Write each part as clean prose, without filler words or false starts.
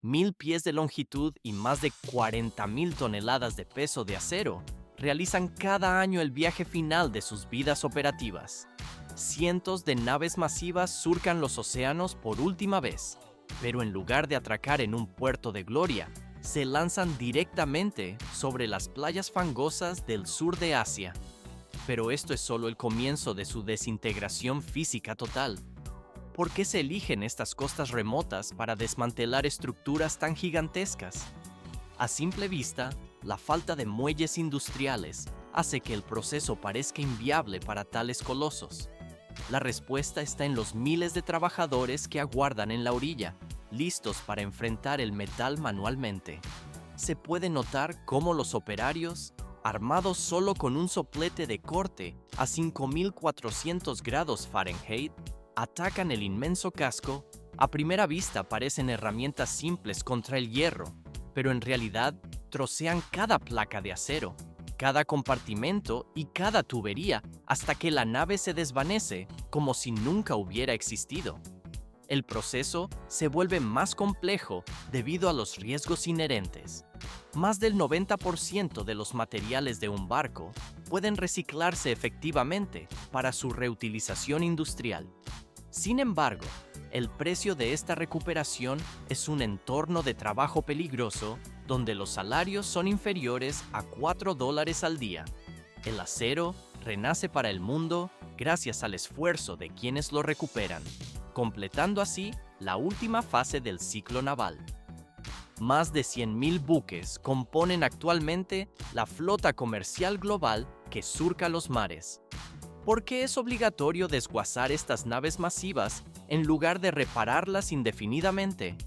1000 pies de longitud y más de 40.000 toneladas de peso de acero realizan cada año el viaje final de sus vidas operativas. Cientos de naves masivas surcan los océanos por última vez, pero en lugar de atracar en un puerto de gloria, se lanzan directamente sobre las playas fangosas del sur de Asia. Pero esto es solo el comienzo de su desintegración física total. ¿Por qué se eligen estas costas remotas para desmantelar estructuras tan gigantescas? A simple vista, la falta de muelles industriales hace que el proceso parezca inviable para tales colosos. La respuesta está en los miles de trabajadores que aguardan en la orilla, listos para enfrentar el metal manualmente. Se puede notar cómo los operarios, armados solo con un soplete de corte a 5400 grados Fahrenheit, atacan el inmenso casco. A primera vista parecen herramientas simples contra el hierro, pero en realidad trocean cada placa de acero, cada compartimento y cada tubería hasta que la nave se desvanece como si nunca hubiera existido. El proceso se vuelve más complejo debido a los riesgos inherentes. Más del 90% de los materiales de un barco pueden reciclarse efectivamente para su reutilización industrial. Sin embargo, el precio de esta recuperación es un entorno de trabajo peligroso donde los salarios son inferiores a $4 al día. El acero renace para el mundo gracias al esfuerzo de quienes lo recuperan, completando así la última fase del ciclo naval. Más de 100.000 buques componen actualmente la flota comercial global que surca los mares. ¿Por qué es obligatorio desguazar estas naves masivas en lugar de repararlas indefinidamente?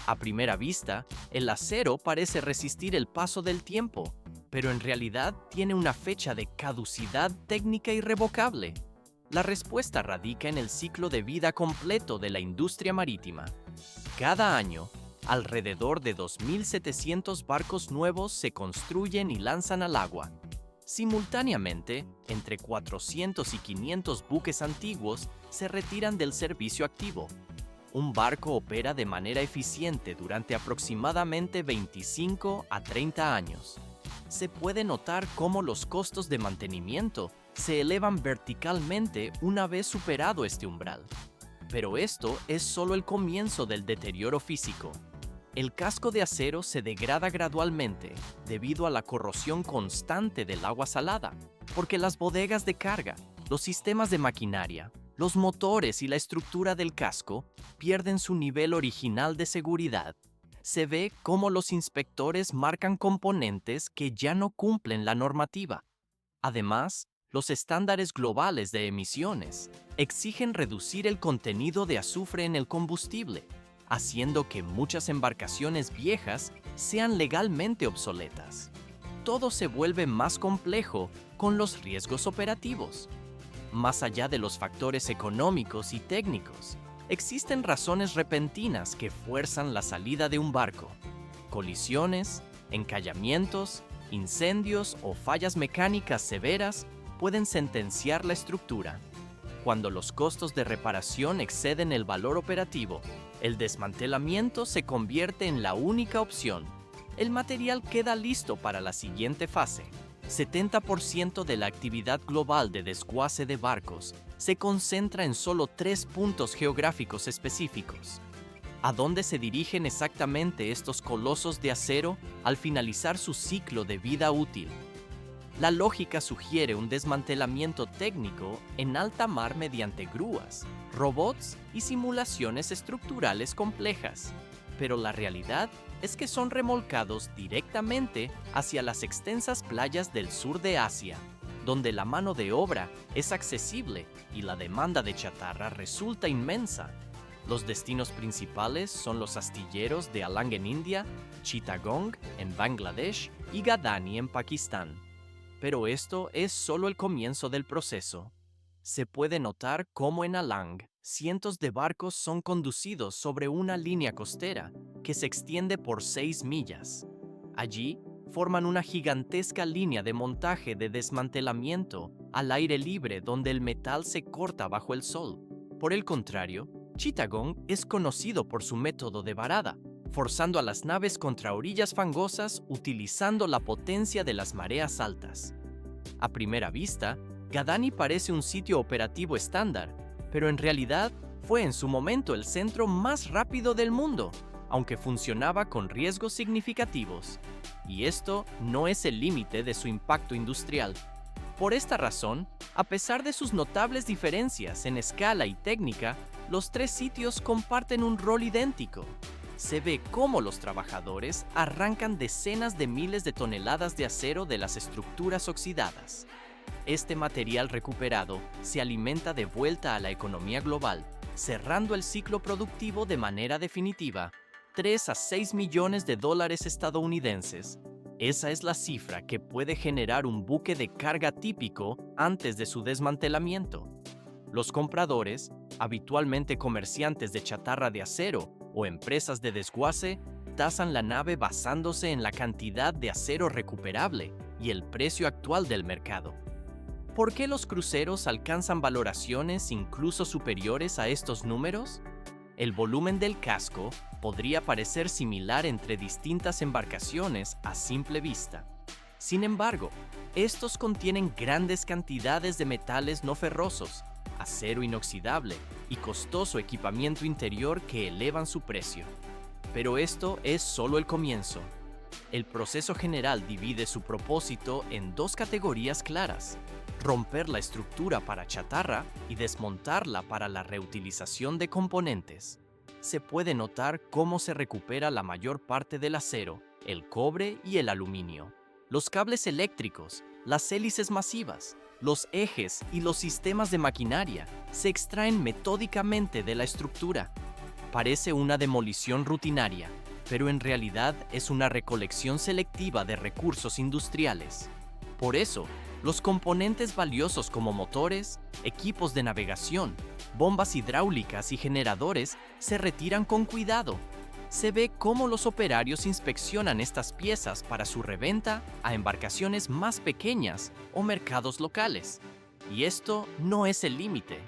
A primera vista, el acero parece resistir el paso del tiempo, pero en realidad tiene una fecha de caducidad técnica irrevocable. La respuesta radica en el ciclo de vida completo de la industria marítima. Cada año, alrededor de 2.700 barcos nuevos se construyen y lanzan al agua. Simultáneamente, entre 400 y 500 buques antiguos se retiran del servicio activo. Un barco opera de manera eficiente durante aproximadamente 25 a 30 años. Se puede notar cómo los costos de mantenimiento se elevan verticalmente una vez superado este umbral. Pero esto es solo el comienzo del deterioro físico. El casco de acero se degrada gradualmente debido a la corrosión constante del agua salada, porque las bodegas de carga, los sistemas de maquinaria, los motores y la estructura del casco pierden su nivel original de seguridad. Se ve cómo los inspectores marcan componentes que ya no cumplen la normativa. Además, los estándares globales de emisiones exigen reducir el contenido de azufre en el combustible, haciendo que muchas embarcaciones viejas sean legalmente obsoletas. Todo se vuelve más complejo con los riesgos operativos. Más allá de los factores económicos y técnicos, existen razones repentinas que fuerzan la salida de un barco. Colisiones, encallamientos, incendios o fallas mecánicas severas pueden sentenciar la estructura. Cuando los costos de reparación exceden el valor operativo, el desmantelamiento se convierte en la única opción. El material queda listo para la siguiente fase. 70% de la actividad global de desguace de barcos se concentra en solo 3 puntos geográficos específicos. ¿A dónde se dirigen exactamente estos colosos de acero al finalizar su ciclo de vida útil? La lógica sugiere un desmantelamiento técnico en alta mar mediante grúas, robots y simulaciones estructurales complejas, pero la realidad es que son remolcados directamente hacia las extensas playas del sur de Asia, donde la mano de obra es accesible y la demanda de chatarra resulta inmensa. Los destinos principales son los astilleros de Alang en India, Chittagong en Bangladesh y Gadani en Pakistán. Pero esto es solo el comienzo del proceso. Se puede notar cómo en Alang cientos de barcos son conducidos sobre una línea costera que se extiende por 6 millas. Allí forman una gigantesca línea de montaje de desmantelamiento al aire libre donde el metal se corta bajo el sol. Por el contrario, Chittagong es conocido por su método de varada, forzando a las naves contra orillas fangosas utilizando la potencia de las mareas altas. A primera vista, Gadani parece un sitio operativo estándar, pero en realidad fue en su momento el centro más rápido del mundo, aunque funcionaba con riesgos significativos. Y esto no es el límite de su impacto industrial. Por esta razón, a pesar de sus notables diferencias en escala y técnica, los tres sitios comparten un rol idéntico. Se ve cómo los trabajadores arrancan decenas de miles de toneladas de acero de las estructuras oxidadas. Este material recuperado se alimenta de vuelta a la economía global, cerrando el ciclo productivo de manera definitiva. 3 a 6 millones de dólares estadounidenses. Esa es la cifra que puede generar un buque de carga típico antes de su desmantelamiento. Los compradores, habitualmente comerciantes de chatarra de acero o empresas de desguace, tasan la nave basándose en la cantidad de acero recuperable y el precio actual del mercado. ¿Por qué los cruceros alcanzan valoraciones incluso superiores a estos números? El volumen del casco podría parecer similar entre distintas embarcaciones a simple vista. Sin embargo, estos contienen grandes cantidades de metales no ferrosos, acero inoxidable y costoso equipamiento interior que elevan su precio. Pero esto es solo el comienzo. El proceso general divide su propósito en dos categorías claras: romper la estructura para chatarra y desmontarla para la reutilización de componentes. Se puede notar cómo se recupera la mayor parte del acero, el cobre y el aluminio. Los cables eléctricos, las hélices masivas, los ejes y los sistemas de maquinaria se extraen metódicamente de la estructura. Parece una demolición rutinaria, pero en realidad es una recolección selectiva de recursos industriales. Por eso, los componentes valiosos como motores, equipos de navegación, bombas hidráulicas y generadores se retiran con cuidado. Se ve cómo los operarios inspeccionan estas piezas para su reventa a embarcaciones más pequeñas o mercados locales. Y esto no es el límite.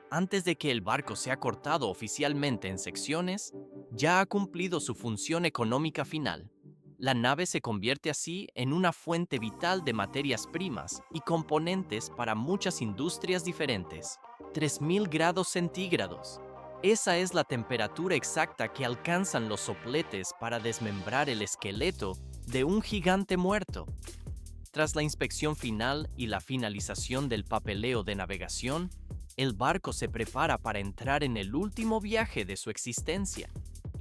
Antes de que el barco sea cortado oficialmente en secciones, ya ha cumplido su función económica final. La nave se convierte así en una fuente vital de materias primas y componentes para muchas industrias diferentes. 3000 grados centígrados. Esa es la temperatura exacta que alcanzan los sopletes para desmembrar el esqueleto de un gigante muerto. Tras la inspección final y la finalización del papeleo de navegación, el barco se prepara para entrar en el último viaje de su existencia,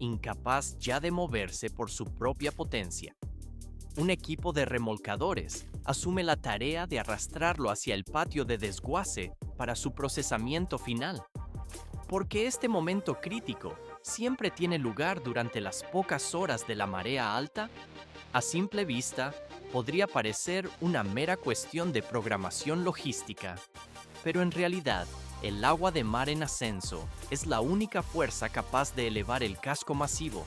incapaz ya de moverse por su propia potencia. Un equipo de remolcadores asume la tarea de arrastrarlo hacia el patio de desguace para su procesamiento final. Porque este momento crítico siempre tiene lugar durante las pocas horas de la marea alta, a simple vista podría parecer una mera cuestión de programación logística, pero en realidad, el agua de mar en ascenso es la única fuerza capaz de elevar el casco masivo,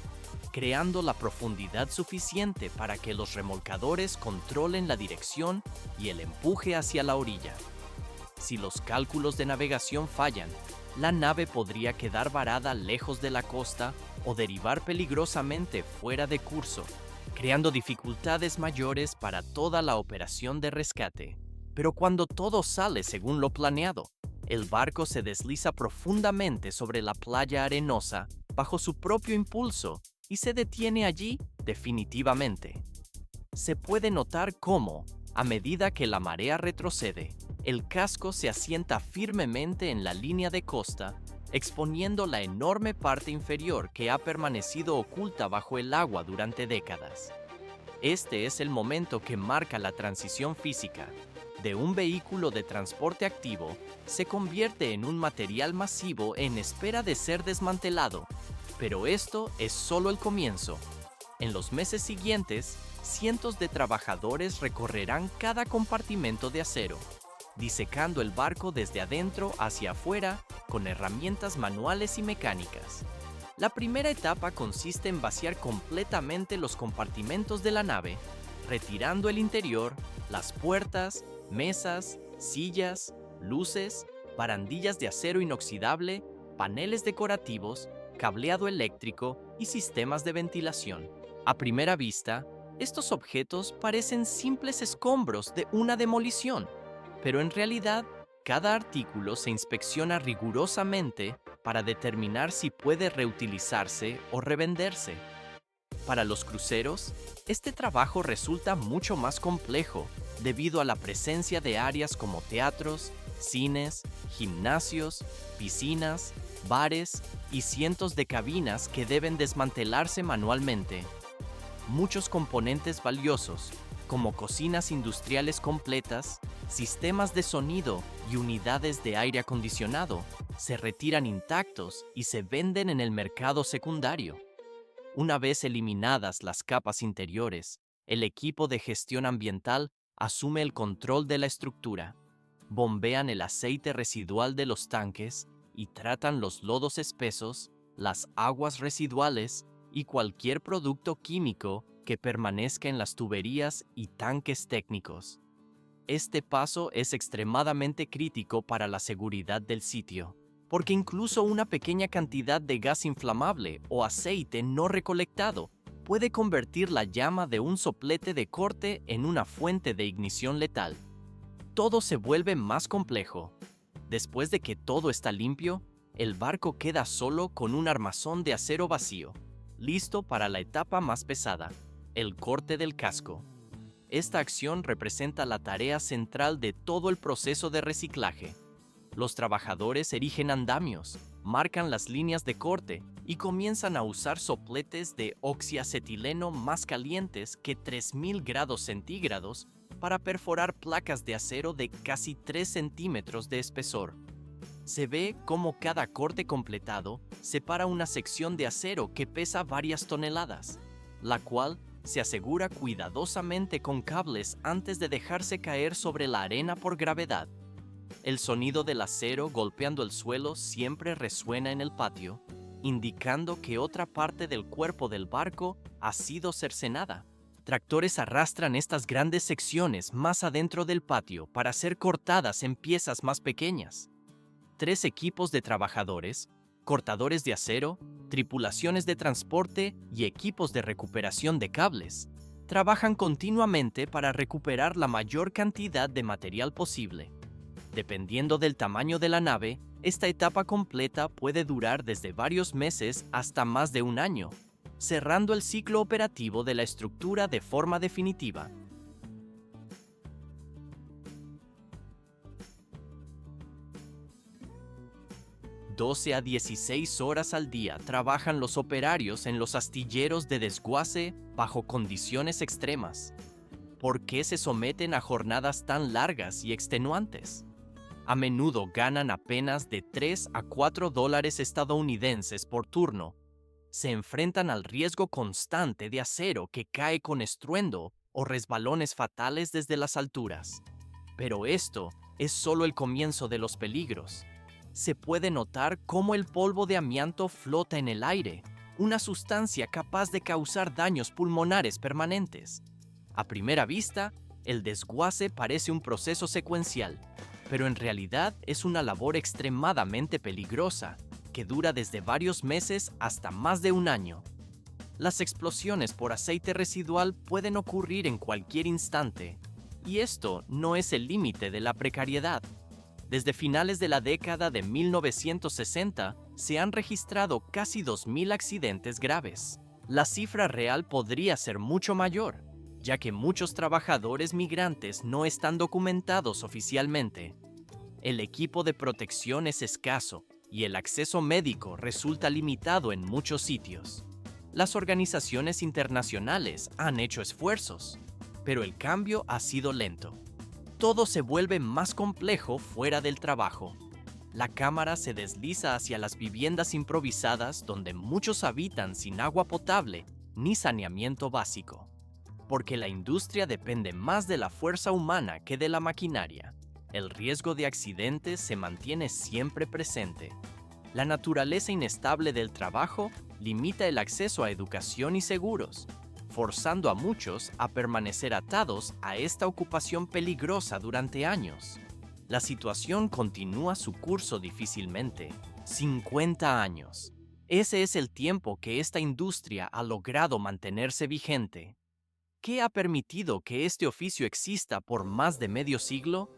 creando la profundidad suficiente para que los remolcadores controlen la dirección y el empuje hacia la orilla. Si los cálculos de navegación fallan, la nave podría quedar varada lejos de la costa o derivar peligrosamente fuera de curso, creando dificultades mayores para toda la operación de rescate. Pero cuando todo sale según lo planeado, el barco se desliza profundamente sobre la playa arenosa bajo su propio impulso y se detiene allí definitivamente. Se puede notar cómo, a medida que la marea retrocede, el casco se asienta firmemente en la línea de costa, exponiendo la enorme parte inferior que ha permanecido oculta bajo el agua durante décadas. Este es el momento que marca la transición física. De un vehículo de transporte activo, se convierte en un material masivo en espera de ser desmantelado. Pero esto es solo el comienzo. En los meses siguientes, cientos de trabajadores recorrerán cada compartimento de acero, disecando el barco desde adentro hacia afuera con herramientas manuales y mecánicas. La primera etapa consiste en vaciar completamente los compartimentos de la nave, retirando el interior, las puertas, mesas, sillas, luces, barandillas de acero inoxidable, paneles decorativos, cableado eléctrico y sistemas de ventilación. A primera vista, estos objetos parecen simples escombros de una demolición, pero en realidad, cada artículo se inspecciona rigurosamente para determinar si puede reutilizarse o revenderse. Para los cruceros, este trabajo resulta mucho más complejo debido a la presencia de áreas como teatros, cines, gimnasios, piscinas, bares y cientos de cabinas que deben desmantelarse manualmente. Muchos componentes valiosos, como cocinas industriales completas, sistemas de sonido y unidades de aire acondicionado, se retiran intactos y se venden en el mercado secundario. Una vez eliminadas las capas interiores, el equipo de gestión ambiental asume el control de la estructura. Bombean el aceite residual de los tanques y tratan los lodos espesos, las aguas residuales y cualquier producto químico que permanezca en las tuberías y tanques técnicos. Este paso es extremadamente crítico para la seguridad del sitio, porque incluso una pequeña cantidad de gas inflamable o aceite no recolectado puede convertir la llama de un soplete de corte en una fuente de ignición letal. Todo se vuelve más complejo. Después de que todo está limpio, el barco queda solo con un armazón de acero vacío, listo para la etapa más pesada, el corte del casco. Esta acción representa la tarea central de todo el proceso de reciclaje. Los trabajadores erigen andamios, marcan las líneas de corte y comienzan a usar sopletes de oxiacetileno más calientes que 3000 grados centígrados para perforar placas de acero de casi 3 centímetros de espesor. Se ve cómo cada corte completado separa una sección de acero que pesa varias toneladas, la cual se asegura cuidadosamente con cables antes de dejarse caer sobre la arena por gravedad. El sonido del acero golpeando el suelo siempre resuena en el patio, indicando que otra parte del cuerpo del barco ha sido cercenada. Tractores arrastran estas grandes secciones más adentro del patio para ser cortadas en piezas más pequeñas. 3 equipos de trabajadores, cortadores de acero, tripulaciones de transporte y equipos de recuperación de cables, trabajan continuamente para recuperar la mayor cantidad de material posible. Dependiendo del tamaño de la nave, esta etapa completa puede durar desde varios meses hasta más de un año, cerrando el ciclo operativo de la estructura de forma definitiva. «12 a 16 horas al día trabajan los operarios en los astilleros de desguace bajo condiciones extremas. ¿Por qué se someten a jornadas tan largas y extenuantes? A menudo ganan apenas de 3 a 4 dólares estadounidenses por turno. Se enfrentan al riesgo constante de acero que cae con estruendo o resbalones fatales desde las alturas. Pero esto es solo el comienzo de los peligros. Se puede notar cómo el polvo de amianto flota en el aire, una sustancia capaz de causar daños pulmonares permanentes. A primera vista, el desguace parece un proceso secuencial, pero en realidad es una labor extremadamente peligrosa, que dura desde varios meses hasta más de un año. Las explosiones por aceite residual pueden ocurrir en cualquier instante, y esto no es el límite de la precariedad. Desde finales de la década de 1960, se han registrado casi 2000 accidentes graves. La cifra real podría ser mucho mayor, ya que muchos trabajadores migrantes no están documentados oficialmente. El equipo de protección es escaso y el acceso médico resulta limitado en muchos sitios. Las organizaciones internacionales han hecho esfuerzos, pero el cambio ha sido lento. Todo se vuelve más complejo fuera del trabajo. La cámara se desliza hacia las viviendas improvisadas donde muchos habitan sin agua potable ni saneamiento básico. Porque la industria depende más de la fuerza humana que de la maquinaria. El riesgo de accidentes se mantiene siempre presente. La naturaleza inestable del trabajo limita el acceso a educación y seguros, forzando a muchos a permanecer atados a esta ocupación peligrosa durante años. La situación continúa su curso difícilmente. 50 años. Ese es el tiempo que esta industria ha logrado mantenerse vigente. ¿Qué ha permitido que este oficio exista por más de medio siglo?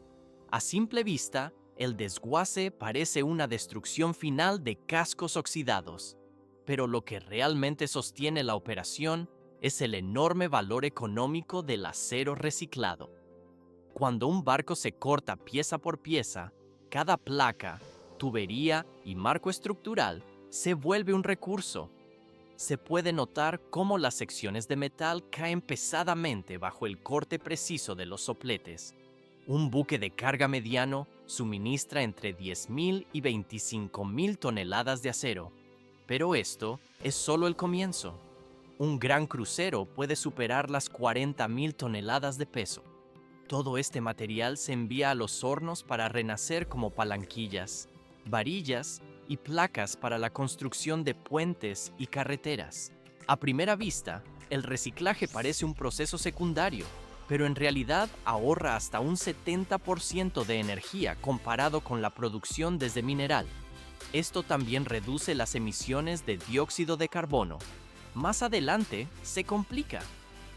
A simple vista, el desguace parece una destrucción final de cascos oxidados, pero lo que realmente sostiene la operación es el enorme valor económico del acero reciclado. Cuando un barco se corta pieza por pieza, cada placa, tubería y marco estructural se vuelve un recurso. Se puede notar cómo las secciones de metal caen pesadamente bajo el corte preciso de los sopletes. Un buque de carga mediano suministra entre 10.000 y 25.000 toneladas de acero, pero esto es solo el comienzo. Un gran crucero puede superar las 40.000 toneladas de peso. Todo este material se envía a los hornos para renacer como palanquillas, varillas y placas para la construcción de puentes y carreteras. A primera vista, el reciclaje parece un proceso secundario, pero en realidad ahorra hasta un 70% de energía comparado con la producción desde mineral. Esto también reduce las emisiones de dióxido de carbono. Más adelante, se complica.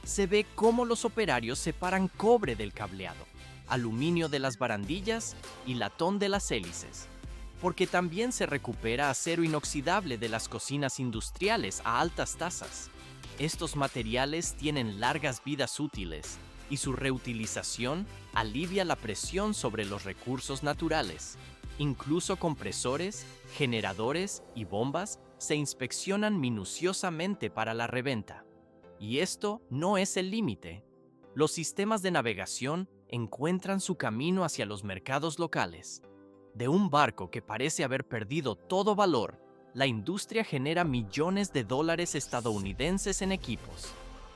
Se ve cómo los operarios separan cobre del cableado, aluminio de las barandillas y latón de las hélices, porque también se recupera acero inoxidable de las cocinas industriales a altas tasas. Estos materiales tienen largas vidas útiles y su reutilización alivia la presión sobre los recursos naturales. Incluso compresores, generadores y bombas se inspeccionan minuciosamente para la reventa. Y esto no es el límite. Los sistemas de navegación encuentran su camino hacia los mercados locales. De un barco que parece haber perdido todo valor, la industria genera millones de dólares estadounidenses en equipos.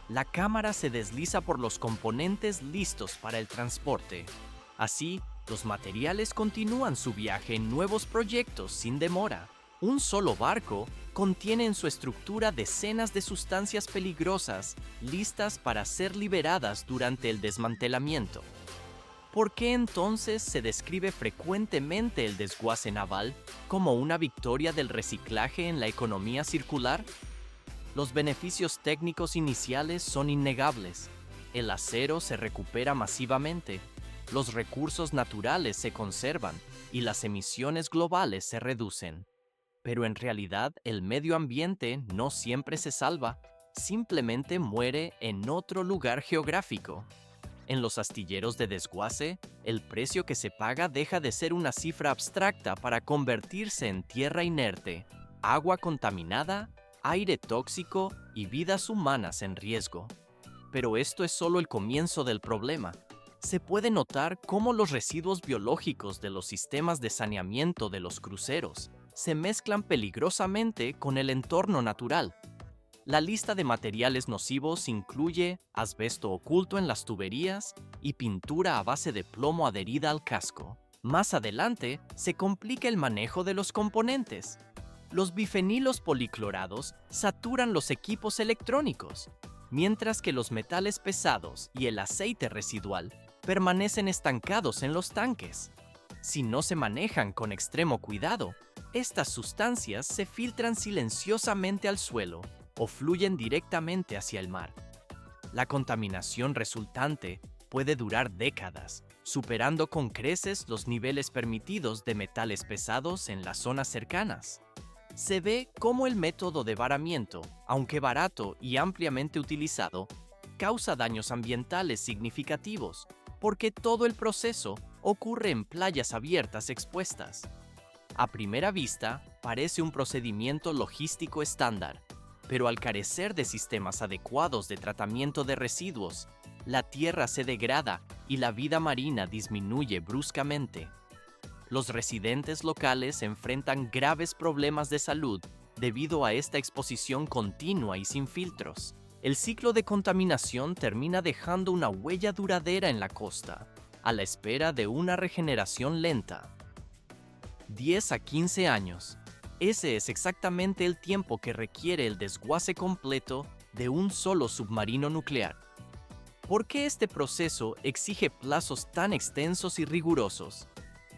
La cámara se desliza por los componentes listos para el transporte. Así, los materiales continúan su viaje en nuevos proyectos sin demora. Un solo barco contiene en su estructura decenas de sustancias peligrosas listas para ser liberadas durante el desmantelamiento. ¿Por qué entonces se describe frecuentemente el desguace naval como una victoria del reciclaje en la economía circular? Los beneficios técnicos iniciales son innegables. El acero se recupera masivamente, los recursos naturales se conservan y las emisiones globales se reducen. Pero en realidad el medio ambiente no siempre se salva, simplemente muere en otro lugar geográfico. En los astilleros de desguace, el precio que se paga deja de ser una cifra abstracta para convertirse en tierra inerte, agua contaminada, aire tóxico y vidas humanas en riesgo. Pero esto es solo el comienzo del problema. Se puede notar cómo los residuos biológicos de los sistemas de saneamiento de los cruceros se mezclan peligrosamente con el entorno natural. La lista de materiales nocivos incluye asbesto oculto en las tuberías y pintura a base de plomo adherida al casco. Más adelante, se complica el manejo de los componentes. Los bifenilos policlorados saturan los equipos electrónicos, mientras que los metales pesados y el aceite residual permanecen estancados en los tanques. Si no se manejan con extremo cuidado, estas sustancias se filtran silenciosamente al suelo o fluyen directamente hacia el mar. La contaminación resultante puede durar décadas, superando con creces los niveles permitidos de metales pesados en las zonas cercanas. Se ve cómo el método de varamiento, aunque barato y ampliamente utilizado, causa daños ambientales significativos, porque todo el proceso ocurre en playas abiertas expuestas. A primera vista, parece un procedimiento logístico estándar, pero al carecer de sistemas adecuados de tratamiento de residuos, la tierra se degrada y la vida marina disminuye bruscamente. Los residentes locales enfrentan graves problemas de salud debido a esta exposición continua y sin filtros. El ciclo de contaminación termina dejando una huella duradera en la costa, a la espera de una regeneración lenta. 10 a 15 años. Ese es exactamente el tiempo que requiere el desguace completo de un solo submarino nuclear. ¿Por qué este proceso exige plazos tan extensos y rigurosos?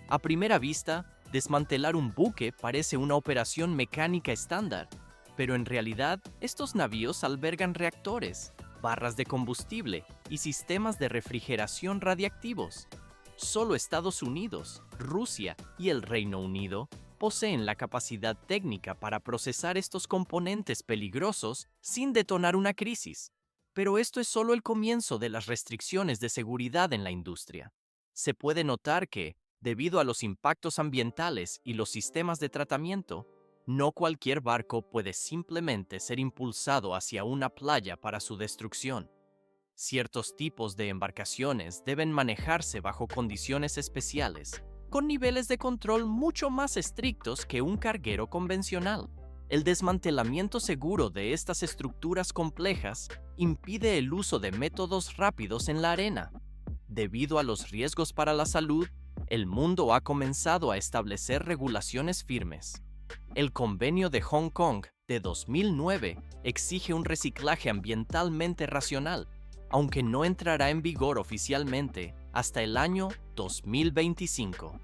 A primera vista, Desmantelar un buque parece una operación mecánica estándar, pero en realidad estos navíos albergan reactores, barras de combustible y sistemas de refrigeración radiactivos. Solo Estados Unidos, Rusia y el Reino Unido poseen la capacidad técnica para procesar estos componentes peligrosos sin detonar una crisis. Pero esto es solo el comienzo de las restricciones de seguridad en la industria. Se puede notar que, debido a los impactos ambientales y los sistemas de tratamiento, no cualquier barco puede simplemente ser impulsado hacia una playa para su destrucción. Ciertos tipos de embarcaciones deben manejarse bajo condiciones especiales, con niveles de control mucho más estrictos que un carguero convencional. El desmantelamiento seguro de estas estructuras complejas impide el uso de métodos rápidos en la arena. Debido a los riesgos para la salud, el mundo ha comenzado a establecer regulaciones firmes. El Convenio de Hong Kong de 2009 exige un reciclaje ambientalmente racional, aunque no entrará en vigor oficialmente hasta el año 2025.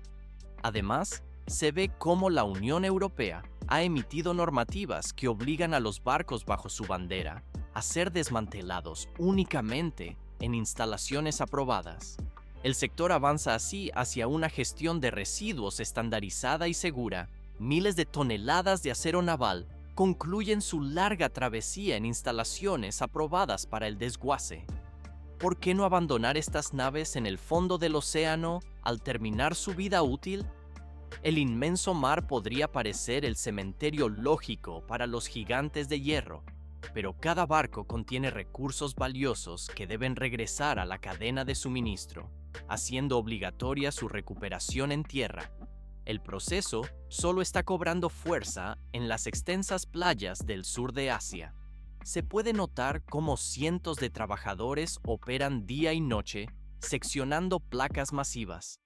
Además, se ve cómo la Unión Europea ha emitido normativas que obligan a los barcos bajo su bandera a ser desmantelados únicamente en instalaciones aprobadas. El sector avanza así hacia una gestión de residuos estandarizada y segura. Miles de toneladas de acero naval concluyen su larga travesía en instalaciones aprobadas para el desguace. ¿Por qué no abandonar estas naves en el fondo del océano al terminar su vida útil? El inmenso mar podría parecer el cementerio lógico para los gigantes de hierro, pero cada barco contiene recursos valiosos que deben regresar a la cadena de suministro, haciendo obligatoria su recuperación en tierra. El proceso solo está cobrando fuerza en las extensas playas del sur de Asia. Se puede notar cómo cientos de trabajadores operan día y noche seccionando placas masivas.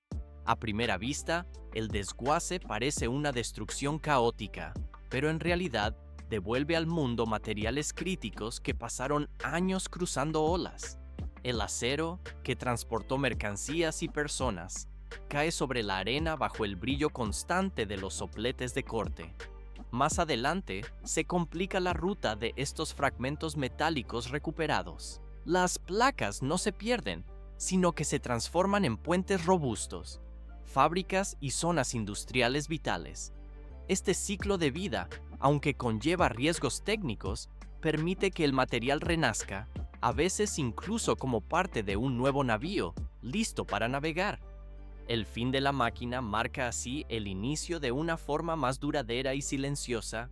A primera vista, el desguace parece una destrucción caótica, pero en realidad devuelve al mundo materiales críticos que pasaron años cruzando olas. El acero, que transportó mercancías y personas, cae sobre la arena bajo el brillo constante de los sopletes de corte. Más adelante, se complica la ruta de estos fragmentos metálicos recuperados. Las placas no se pierden, sino que se transforman en puentes robustos, fábricas y zonas industriales vitales. Este ciclo de vida, aunque conlleva riesgos técnicos, permite que el material renazca, a veces incluso como parte de un nuevo navío, listo para navegar. El fin de la máquina marca así el inicio de una forma más duradera y silenciosa